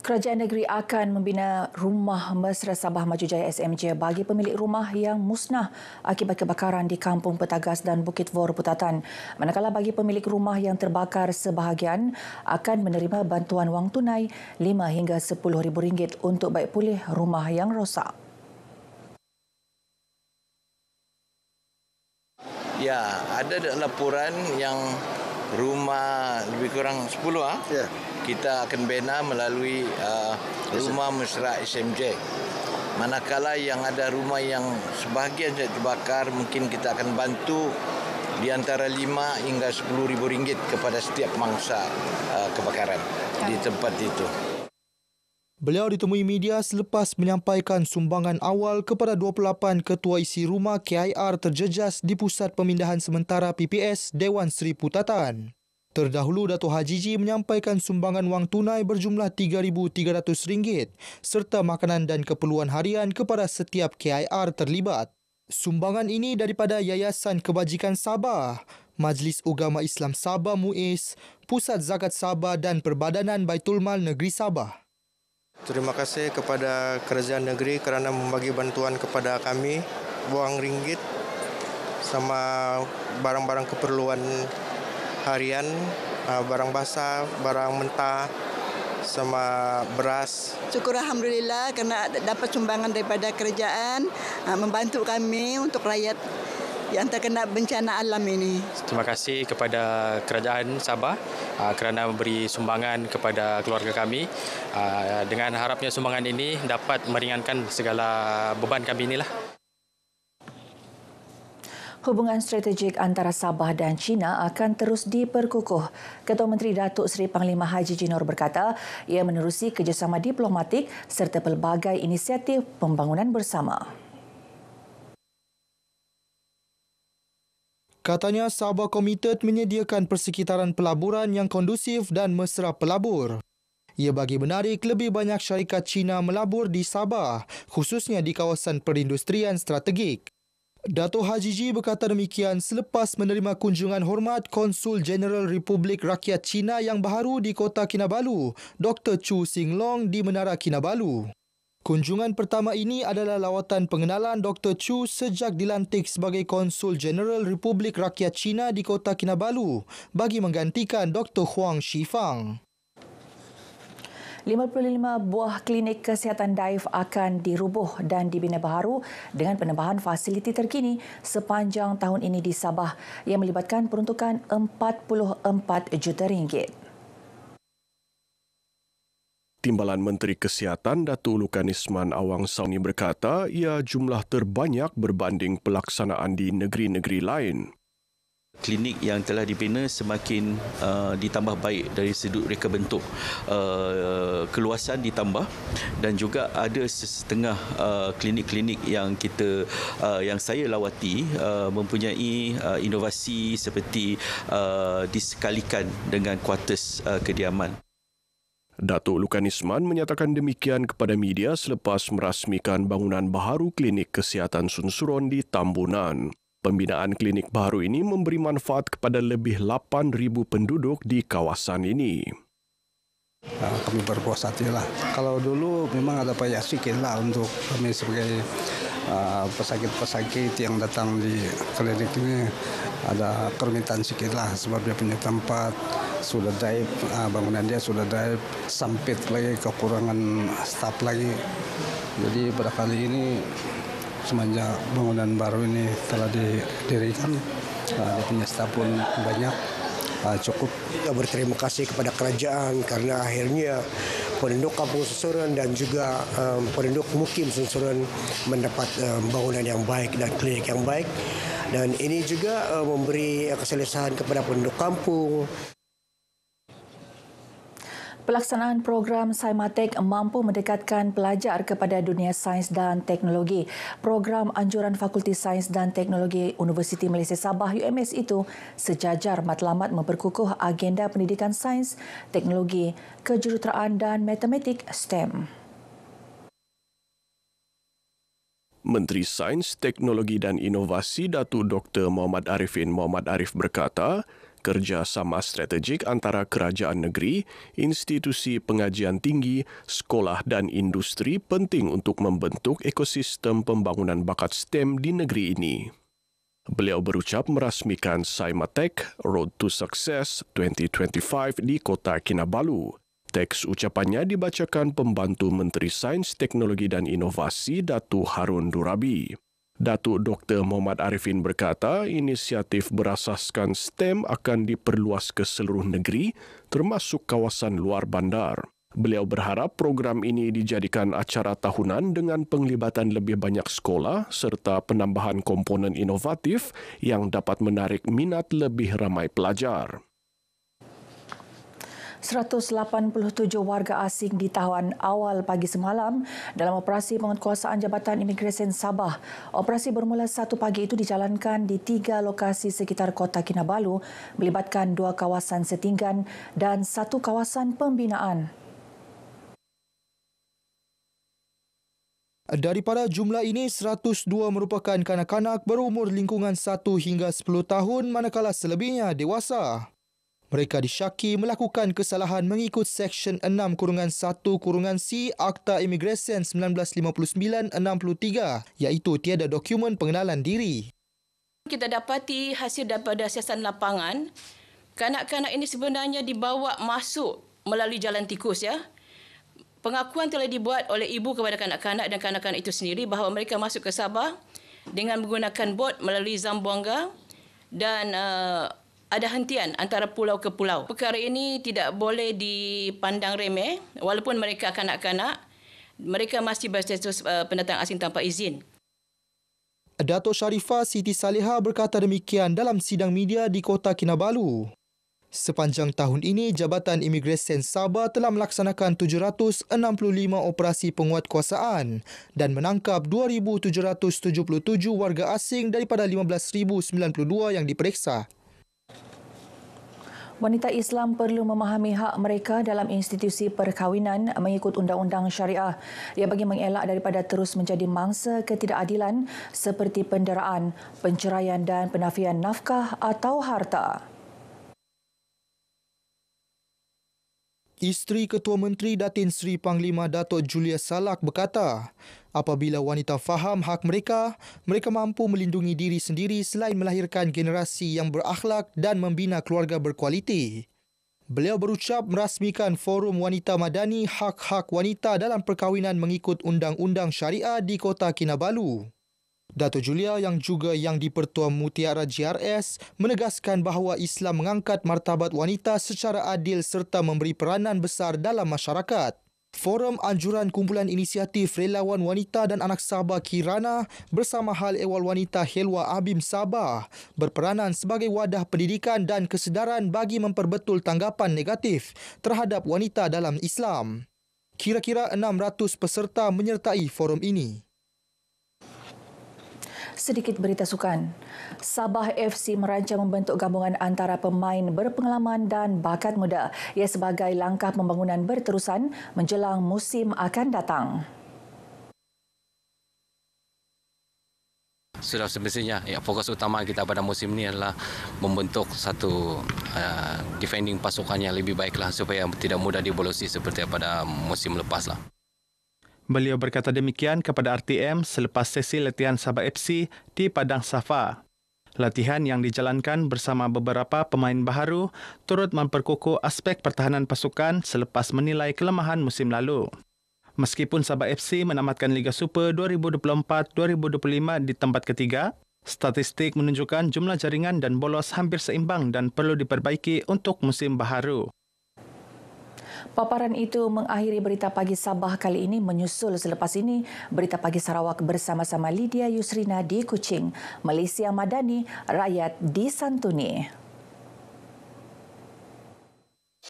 Kerajaan negeri akan membina Rumah Mesra Sabah Maju Jaya SMJ bagi pemilik rumah yang musnah akibat kebakaran di Kampung Petagas dan Bukit Vor Putatan. Manakala bagi pemilik rumah yang terbakar sebahagian akan menerima bantuan wang tunai RM5 hingga RM10,000 untuk baik pulih rumah yang rosak. Ya, ada laporan yang rumah lebih kurang 10 Ya. kita akan bina melalui Rumah Mesra SMJ. Manakala yang ada rumah yang sebahagian terbakar, mungkin kita akan bantu di antara RM5 hingga RM10,000 kepada setiap mangsa kebakaran di tempat itu. Beliau ditemui media selepas menyampaikan sumbangan awal kepada 28 ketua isi rumah KIR terjejas di Pusat Pemindahan Sementara PPS Dewan Seri Putatan. Terdahulu, Datuk Haji G menyampaikan sumbangan wang tunai berjumlah RM3,300 serta makanan dan keperluan harian kepada setiap KIR terlibat. Sumbangan ini daripada Yayasan Kebajikan Sabah, Majlis Ugama Islam Sabah MUIS, Pusat Zakat Sabah dan Perbadanan Baitulmal Negeri Sabah. Terima kasih kepada kerajaan negeri kerana membagi bantuan kepada kami wang ringgit sama barang-barang keperluan harian, barang basah, barang mentah sama beras. Syukur Alhamdulillah kerana dapat sumbangan daripada kerajaan membantu kami untuk rakyat yang terkena bencana alam ini. Terima kasih kepada kerajaan Sabah kerana memberi sumbangan kepada keluarga kami. Dengan harapnya sumbangan ini dapat meringankan segala beban kami inilah. Hubungan strategik antara Sabah dan China akan terus diperkukuh. Ketua Menteri Datuk Seri Panglima Haji G Nor berkata, ia menerusi kerjasama diplomatik serta pelbagai inisiatif pembangunan bersama. Katanya Sabah komited menyediakan persekitaran pelaburan yang kondusif dan mesra pelabur. Ia bagi menarik lebih banyak syarikat Cina melabur di Sabah, khususnya di kawasan perindustrian strategik. Datuk Haji G berkata demikian selepas menerima kunjungan hormat Konsul Jeneral Republik Rakyat Cina yang baharu di Kota Kinabalu, Dr. Chu Xinglong di Menara Kinabalu. Kunjungan pertama ini adalah lawatan pengenalan Dr. Chu sejak dilantik sebagai Konsul Jeneral Republik Rakyat Cina di Kota Kinabalu bagi menggantikan Dr. Huang Shifang. 55 buah klinik kesihatan daif akan dirubuh dan dibina baharu dengan penambahan fasiliti terkini sepanjang tahun ini di Sabah yang melibatkan peruntukan RM44 juta. Timbalan Menteri Kesihatan Datuk Lukan Isman Awang Sauni berkata ia jumlah terbanyak berbanding pelaksanaan di negeri-negeri lain. Klinik yang telah dibina semakin ditambah baik dari sudut reka bentuk, keluasan ditambah dan juga ada setengah klinik-klinik yang saya lawati mempunyai inovasi seperti disekalikan dengan kuartus kediaman. Datuk Lukan Isman menyatakan demikian kepada media selepas merasmikan bangunan baharu klinik kesihatan Sunsuron di Tambunan. Pembinaan klinik baru ini memberi manfaat kepada lebih 8,000 penduduk di kawasan ini. Kami berpuas hati lah. Kalau dulu memang ada payah sikit lah untuk kami sebagai pesakit-pesakit yang datang di klinik ini. Ada kerumitan sikit lah sebab dia punya tempat sudah daif, bangunan dia sudah daif, sempit lagi, kekurangan staf lagi. Jadi pada kali ini semenjak bangunan baru ini telah didirikan, dia punya staf pun banyak, cukup. Kita berterima kasih kepada kerajaan kerana akhirnya penduduk Kampung Sunsuron dan juga penduduk mukim Sunsuron mendapat bangunan yang baik dan klinik yang baik. Dan ini juga memberi keselesahan kepada penduduk kampung. Pelaksanaan program Saimatek mampu mendekatkan pelajar kepada dunia sains dan teknologi. Program anjuran Fakulti Sains dan Teknologi Universiti Malaysia Sabah UMS itu sejajar matlamat memperkukuh agenda pendidikan sains, teknologi, kejuruteraan dan matematik STEM. Menteri Sains, Teknologi dan Inovasi Datuk Dr. Muhammad Arifin Muhammad Arif berkata, kerjasama strategik antara kerajaan negeri, institusi pengajian tinggi, sekolah dan industri penting untuk membentuk ekosistem pembangunan bakat STEM di negeri ini. Beliau berucap merasmikan Saimatek Road to Success 2025 di Kota Kinabalu. Teks ucapannya dibacakan pembantu Menteri Sains, Teknologi dan Inovasi Datuk Harun Durabi. Datuk Dr. Muhammad Arifin berkata inisiatif berasaskan STEM akan diperluas ke seluruh negeri termasuk kawasan luar bandar. Beliau berharap program ini dijadikan acara tahunan dengan penglibatan lebih banyak sekolah serta penambahan komponen inovatif yang dapat menarik minat lebih ramai pelajar. 187 warga asing ditawan awal pagi semalam dalam operasi penguatkuasaan Jabatan Imigresen Sabah. Operasi bermula 1 pagi itu dijalankan di 3 lokasi sekitar Kota Kinabalu, melibatkan 2 kawasan setinggan dan 1 kawasan pembinaan. Daripada jumlah ini, 102 merupakan kanak-kanak berumur lingkungan 1 hingga 10 tahun manakala selebihnya dewasa. Mereka disyaki melakukan kesalahan mengikut Seksyen 6-1-C Akta Imigresen 1959-63 iaitu tiada dokumen pengenalan diri. Kita dapati hasil daripada siasatan lapangan, kanak-kanak ini sebenarnya dibawa masuk melalui jalan tikus ya. Pengakuan telah dibuat oleh ibu kepada kanak-kanak dan kanak-kanak itu sendiri bahawa mereka masuk ke Sabah dengan menggunakan bot melalui Zamboanga dan ada hentian antara pulau ke pulau. Perkara ini tidak boleh dipandang remeh walaupun mereka kanak-kanak, mereka masih berstatus pendatang asing tanpa izin. Datuk Sharifah Siti Salihah berkata demikian dalam sidang media di Kota Kinabalu. Sepanjang tahun ini, Jabatan Imigresen Sabah telah melaksanakan 765 operasi penguatkuasaan dan menangkap 2,777 warga asing daripada 15,092 yang diperiksa. Wanita Islam perlu memahami hak mereka dalam institusi perkahwinan mengikut undang-undang syariah. Ia bagi mengelak daripada terus menjadi mangsa ketidakadilan seperti penderaan, penceraian dan penafian nafkah atau harta. Isteri Ketua Menteri Datin Seri Panglima Datuk Julia Salak berkata, apabila wanita faham hak mereka, mereka mampu melindungi diri sendiri selain melahirkan generasi yang berakhlak dan membina keluarga berkualiti. Beliau berucap merasmikan Forum Wanita Madani Hak-Hak Wanita dalam Perkahwinan mengikut Undang-Undang Syariah di Kota Kinabalu. Datuk Julia yang juga Yang di-Pertua Mutiara GRS menegaskan bahawa Islam mengangkat martabat wanita secara adil serta memberi peranan besar dalam masyarakat. Forum Anjuran Kumpulan Inisiatif Relawan Wanita dan Anak Sabah Kirana bersama Hal Ehwal Wanita Helwa Abim Sabah berperanan sebagai wadah pendidikan dan kesedaran bagi memperbetul tanggapan negatif terhadap wanita dalam Islam. Kira-kira 600 peserta menyertai forum ini. Sedikit berita sukan. Sabah FC merancang membentuk gabungan antara pemain berpengalaman dan bakat muda. Ia sebagai langkah pembangunan berterusan menjelang musim akan datang. Sudah semestinya fokus utama kita pada musim ini adalah membentuk satu defending pasukan yang lebih baiklah supaya tidak mudah dibolosi seperti pada musim lepaslah. Beliau berkata demikian kepada RTM selepas sesi latihan Sabah FC di Padang Safa. Latihan yang dijalankan bersama beberapa pemain baharu turut memperkukuh aspek pertahanan pasukan selepas menilai kelemahan musim lalu. Meskipun Sabah FC menamatkan Liga Super 2024-2025 di tempat ketiga, statistik menunjukkan jumlah jaringan dan bolos hampir seimbang dan perlu diperbaiki untuk musim baharu. Paparan itu mengakhiri Berita Pagi Sabah kali ini. Menyusul selepas ini, Berita Pagi Sarawak bersama-sama Lydia Yusrina di Kuching. Malaysia Madani, rakyat disantuni.